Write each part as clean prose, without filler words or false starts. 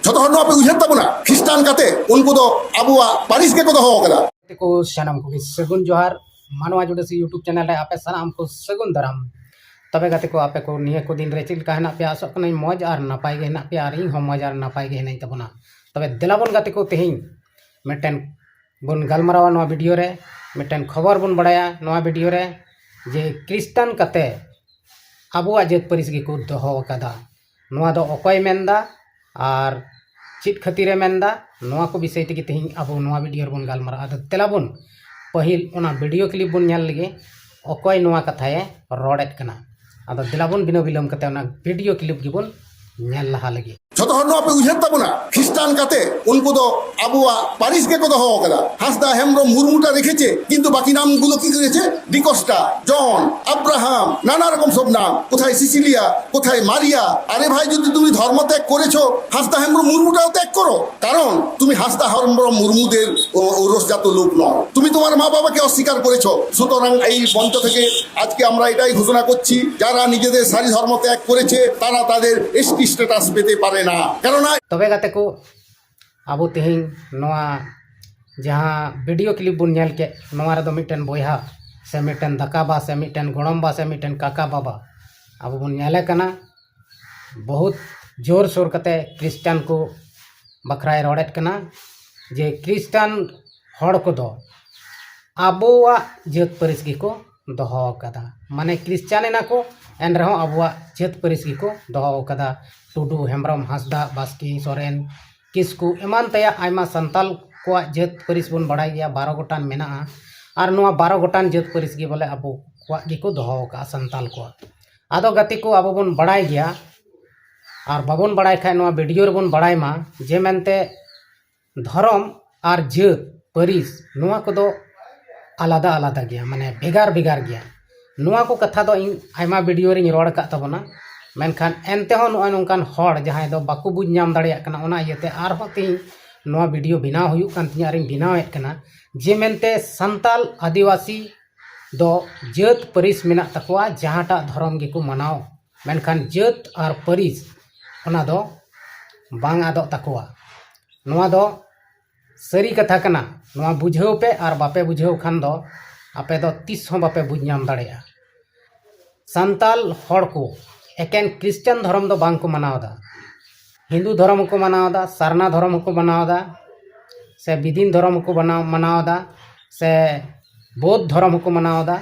ᱡᱚᱛᱚ ᱦᱚᱲ ᱱᱚᱣᱟ ᱯᱮ ᱩᱭᱦᱟᱹᱨ ᱛᱟᱵᱚᱱᱟ ᱠᱷᱨᱤᱥᱴᱟᱱ ᱠᱟᱛᱮ ᱩᱱᱠᱩ ᱫᱚ ᱟᱵᱚᱣᱟᱜ ᱯᱟᱹᱨᱤᱥ ᱜᱮᱠᱚ ᱫᱚᱦᱚ ᱟᱠᱟᱫᱟ। को सनम को सगुन जोहार मानवा जुड़े से यूट्यूब चैनल है आपे सनाम को सगुन दराम तबे गाते को आपे को निये को दिन रे चिल का हेना पे आसो कनै मौज आर नापाय गे हेना पे आर इन हम मौज आर नापाय गे हेनै तबना तबे देलाबन गाते को तेहिं मिटन बुन गलमरावा नवा वीडियो रे मिटन खबर बुन बड़ाया नवा वीडियो रे जे क्रिस्टान कते आबुआ जेत परिस गे को दोहो कदा नवा दो अकय मेंदा आर चित खतिरे मेंदा नवा को विषय तेगे तेहिं आबो नवा वीडियो बुन गलमरा आद तेलाबुन पहिल ओना वीडियो क्लिप बुन नेल लगे अकय नवा कथाए रॉडेट कना आदो दिलाबुन बिनो बिलम कते ओना वीडियो क्लिप गिबुन नेल लहा लगे ᱡᱚᱛᱚ ᱦᱚᱲ ᱱᱚᱣᱟ ᱯᱮ ᱩᱭᱦᱟᱹᱨ ᱛᱟᱵᱚᱱᱟ খ্রিস্টান কাতে উনকু ᱫᱚ আবুয়া পারিস কে দোহ আকাদা হাসদা হেমব্রম মুরমুটা রেখেছে কিন্তু বাকি নামগুলো কি করেছে ডিকোস্টা জন আব্রাহাম নানা রকম সব নাম কোথায় সিসিলিয়া কোথায় মারিয়া আরে ভাই যদি তুমি ধর্ম ত্যাগ করেছো হাসদা হেমব্রম মুরমুটাও ত্যাগ করো কারণ তুমি হাসদা হেমব্রম মুরমুদের ওরসজাত লোক নও তুমি তোমার মা বাবাকে অস্বীকার করেছো সুতরাং এই মঞ্চ থেকে আজকে আমরা এটাই ঘোষণা করছি যারা নিজেদের সারি ধর্ম ত্যাগ করেছে তারা তাদের এসটি স্ট্যাটাস পেতে পারে না तबे गाते को आबो तेहिं नवा जहाँ वीडियो क्लिप बुन नेल के नवा रे दो मिटन बोया से मिटन दकाबा से मिटन गोड़म्बा से मिटन काका बाबा आबो बुन नेले कना बहुत जोर शोर कते क्रिस्टियन को बखराय रोडेट कना जे क्रिस्टियन हड़ को दो आबोआ जेत परिस गी को दोहो कदा माने क्रिस्टियन ना को एन रहो आबोआ जेत परिस गी को दोहो कदा टुडू हेम्ब्रम हासदा बास्की सोरेन किसकु एमान तया आयमा संताल को जेत परिस बुन बड़ाई गया 12 गोटान मेना और नुआ 12 गोटान जेत परिस गी बोले आबो को गी को दोहो का संताल को आदो गति को आबो बुन बड़ाई गया और बाबुन बड़ाई खाय नुआ वीडियो रे बुन बड़ाई मा जे मेनते धर्म और जेत परिस नुआ को दो आलादा आलादा गया माने बेगार बेगार गया नुआ को कथा दो इन आयमा वीडियो रे रोड का तबना मेनखान एनते हो नुआ नोंकान हड़ जहां दो बाकु बुझ नाम दाड़िया कना ओना इयते आरहो ती नुआ वीडियो बनाव हुयु कान तिया रे बनावेत कना जे मेनते संताल आदिवासी दो जेत परिस मेना तकवा जहांटा धर्म गे को मनाव मेनखान जेत और परिस ओना दो बांग आदो तकवा नुआ दो सरी कथा कना नुआ बुझाव पे और बापे बुझाव खान दो आपे दो तीस हो बापे बुझ नाम दाड़िया संताल हड़ को एकेन क्रिस्टियन धर्म दो बांग को मनावदा हिंदू धर्म को मनावदा सारना धर्म को मनावदा से बिदिन धर्म को मनावदा से बौद्ध धर्म को मनावदा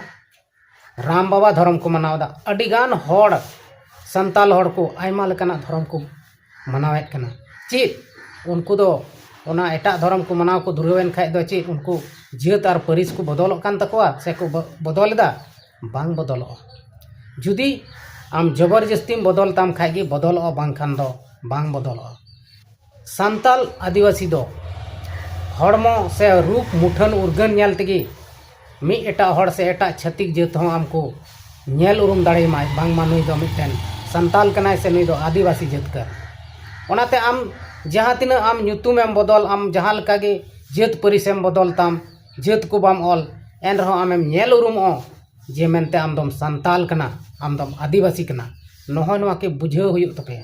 राम बाबा धर्म को मनावदा अडिगान हड़ संताल हड़ को आयमा लेकाना धर्म को मनावेत कना चेत उनको दो ओना एटा धर्म को मनाव को दुर्गवेन खाय दो चेत उनको जेत और परिस को बदलक कान तकवा से को बदलदा बांग बदलो जुदी आम जबरदस्ती बदलताम खाएगी बदल बांखान दो बांग बदल संताल आदिवासी दो हड़मो से रूप मुठन उर्गन नेल तेगी मी एटा हड़ से एटा छतिक जेत हो आमको नेल उरुम दाड़े माय बांग मा नुई दो मिटन संताल कनाय से नुई दो आदिवासी जेत कर ओनाते आम जहाँ तिना आम ᱧᱩᱛᱩᱢ एम बदल आम जहाँ लका गे जेत परिसेम बदलताम जेत को बाम ऑल एन रहो आमेम नेल उरुम जे मेनते आम दम संताल कना आम दम आदिवासी कना नहो नवा के बुझाव हुयु तपे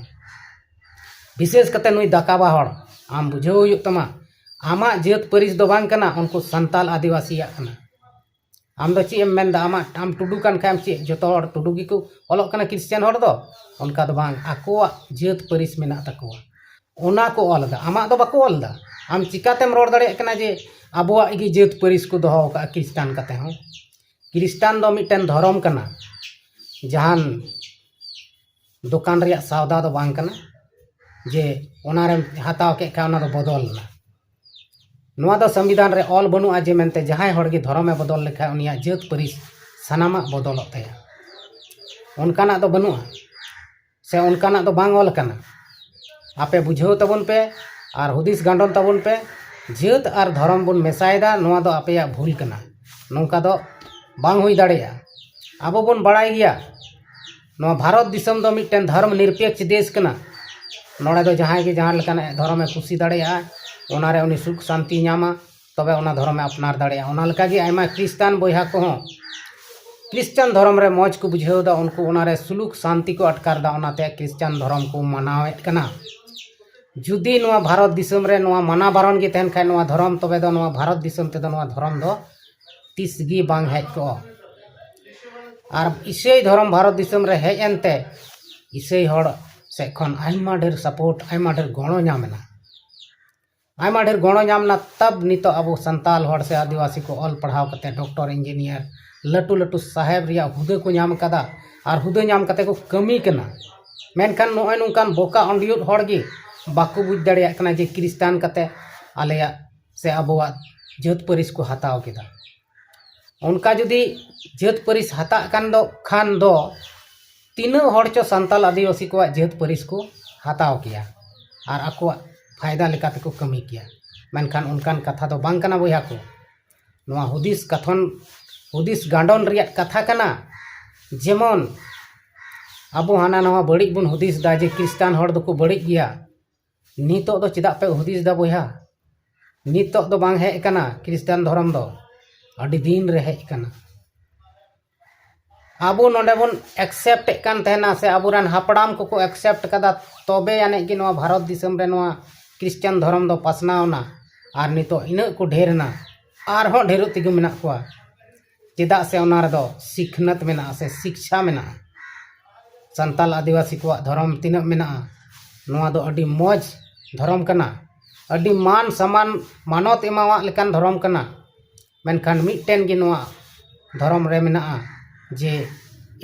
विशेष कते नुई दकाबा हड़ आम बुझाव हुयु तमा आमा जेत परिस दो बांग कना उनको संताल आदिवासी या कना आम दो ची एम मेन दा आमा आम टुडू कान खाम ची जतो हड़ टुडू गी को ऑलक कना क्रिश्चियन हड़ दो उनका दो बांग आकोआ जेत परिस मेना तकवा ओना को ऑलदा आमा दो बाको ऑलदा आम चिकातेम रोड दाड़े कना जे आबोआ इगी जेत परिस को दोहो का क्रिस्टियन कते हो क्रिस्टान दो मिटन धर्म कना जहान दुकान रे सौदा दो बांग कना जे ओनारे हताव के का ओना दो बदल ना नोआ दो संविधान रे ऑल बनु आ जे मेनते जहां हड़ गे धर्म में बदल लेखा उनिया जेत परिस सनामा बदलत तया उनकाना दो बनु से उनकाना दो बांग ऑल कना आपे बुझाव तबन पे और हुदिस गांडन तबन पे जेत और धर्म बुन मेसायदा नोआ दो आपेया भूल कना नोंका दो बांग हुई दाड़ेया आबो बुन बड़ाई गया नोआ भारत दिसम दो मिटन धर्म निरपेक्ष देश कना नोड़े दो जहां के जहां लेकाना धर्म में खुशी दाड़ेया ओनारे उनी सुख शांति नामा तबे ओना धर्म में अपनार दाड़ेया ओना लका गे आयमा क्रिस्तान बोया को क्रिश्चियन धर्म रे मौज को बुझाव दा उनको ओनारे सुलुक शांति को अटकार दा ओनाते क्रिश्चियन धर्म को मनावेत कना जुदी नवा भारत दिसम रे नवा माना बारन गे तहन खाय नवा धर्म तबे दो नवा भारत दिसम ते दो नवा धर्म दो तीसगी बांग हेज को और इसे धर्म भारत दिसम रे हेज एनते इसे हड़ से खन आइमा ढेर सपोर्ट आइमा ढेर गणो नामेना आइमा ढेर गणो नामना तब नितो अब संताल हड़ से आदिवासी को ऑल पढ़ाव कते डॉक्टर इंजीनियर लटू लटू साहेब रिया हुदे को नाम कदा और हुदे नाम कते को कमी कना मेनखान नोय नुकान बोका अंडियुट हड़ गे बाको बुझ दाड़िया कना जे क्रिस्तान कते आलेया से अबवा जात परिस को हताव केदा उनका जुदी जात परिस हता कान दो खान दो तीना हड़ चो संताल आदिवासी को जात परिस को हताव किया और आको फायदा लेकाते को कमी किया मेनखान उनकान कथा दो बांग कना बोया को नोआ हुदिस कथन हुदिस गांडन रिया कथा कना जेमन अब हाना नवा बड़ी बुन हुदिस दा जे क्रिस्तान हड़ दो को बड़ी गया नितो दो चिदा पे हुदिस दा बोया नितो दो बांग है कना क्रिस्तान धर्म दो अडी दिन रे है कना अब नोडे बन एक्सेप्ट कान तहना से अबुरान हापड़ाम को एक्सेप्ट कदा तबे याने कि नवा भारत दिसम रे नवा क्रिस्चियन धर्म दो पासनावना और नितो इना को ढेरना और हो ढेरो तिगु मेना को चिदा से ओना रे दो सिखनत मेना से शिक्षा मेना संताल आदिवासी को धर्म तीना मेना नवा दो अडी मौज धर्म कना अडी मान सम्मान मानत एमावा लेकान धर्म कना मेनखान मिटटेन गे नवा धर्म रे मेना जे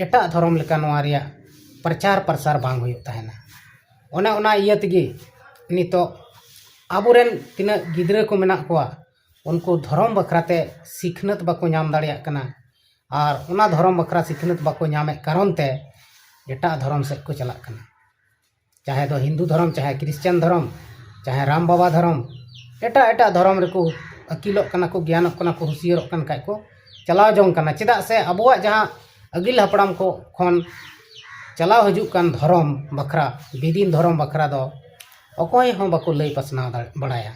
एटा धर्म लेका नवा रिया प्रचार प्रसार बांग हुयो तहना ओना इया तगे नितो आबुरेन तिना गिद्रा को मेना को उनको धर्म बखराते सिखनत बाको नाम दाड़िया कना और ओना धर्म बखरा सिखनत बाको नामे कारण ते एटा धर्म से को चला कना चाहे तो हिंदू धर्म चाहे क्रिश्चियन धर्म चाहे राम बाबा धर्म एटा धर्म रे को अकिलो कना को ज्ञान कना को हुसियर कन काय को चलाव जों कना चिदा से अबुआ जहां अगिल हपड़ाम को खन चलाव हजु कान धर्म बखरा विदिन धर्म बखरा दो अकोय हो बाको लई पसना बड़ाया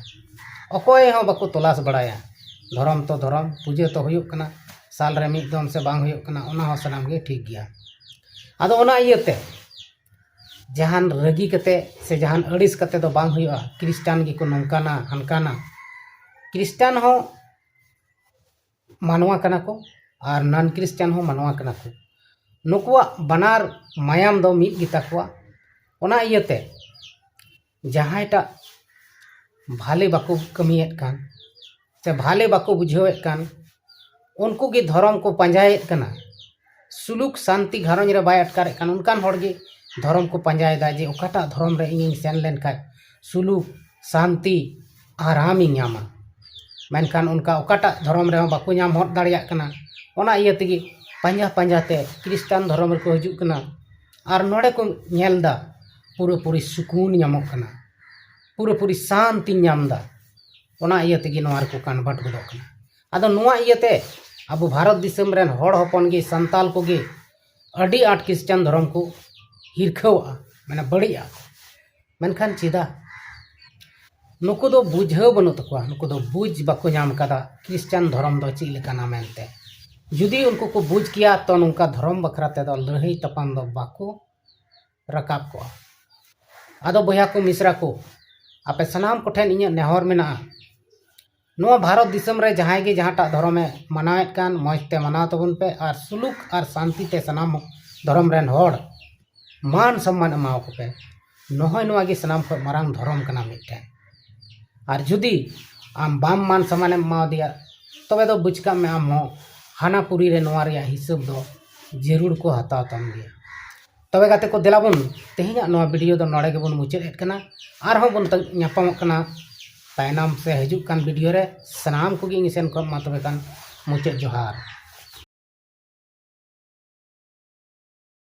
अकोय हो बाको तलाश बड़ाया धर्म तो धर्म पूजे तो हुयुक कना साल रे मिद दम से बांग हुयुक कना ओना हो सनाम गे ठीक गया आदो ओना इयते जहान रगी कते से जहान अड़िस कते दो बांग हुयुआ क्रिस्चियन गी को नंकाना हनकाना क्रिस्चियन हो मानवा कना को और नॉन क्रिस्चियन हो मानवा कना को नुकुआ बनार मायाम दो मिद गिता को ओना इयते जहांटा भाले बाको कमियत कान से भाले बाको बुझेवत कान उनको गे धर्म को पंजायत कना सुलूक शांति घरंज रे बाय अटकार कान उनकान हड़ गे धर्म को पंजायदा जे ओकाटा धर्म रे इन सेन लेन का सुलूक शांति आराम नामा मेनखान उनका ओकाटा धर्म रे बाको नाम हट दाड़िया कना ओना इया तगे पंजा पंजाते क्रिस्चियन धर्म रे को हजु कना और नोडे को नेलदा पूरी सुकून नामक कना पूरी शांति नामदा ओना इया तगे नोआ को कन्वर्ट गदो कना आदो नोआ इयाते अब भारत दिसम रेन हड़ हपन गे संताल को गे अडी आठ क्रिश्चियन धर्म को हिरखवा माने बड़िया मेनखान चिदा नुको दो बुझाव बनु तकवा नुको दो बुझ बाको नाम कदा क्रिश्चियन धर्म दो ची लेकाना मेनते जुदी उनको को बुझ किया तो उनका धर्म बखराते दो लड़ाई तपन दो बाको रकाब को आदो बया को मिश्रा को आपे सनाम कोठेन इᱧ नेहर मेना नोआ भारत दिसम रे जहां गे जहांटा धर्म में मनाएत कान मौजते मनाव तबन पे और सुलूक और शांति ते सनाम धर्म रेन हड़ मान सम्मान एमाव को पे नोहय नोआ गे सनाम को मारांग धर्म कना मिटे और जुदी आम बाम मान सम्मान एमाव दिया तबे दो बुझका में आम हो हानापुरी रे नोआ रिया हिसाब दो जरूर को हताव तम गया तबे गाते को देलाबन तेहिना नोआ वीडियो दो नोडे गेबन मुचाद कना आर हो बन ᱧᱟᱯᱟᱢᱚᱜ कना तायनाम से हजु कान वीडियो रे सनाम को गे सेन को मा तबे कान मुचाद जोहार।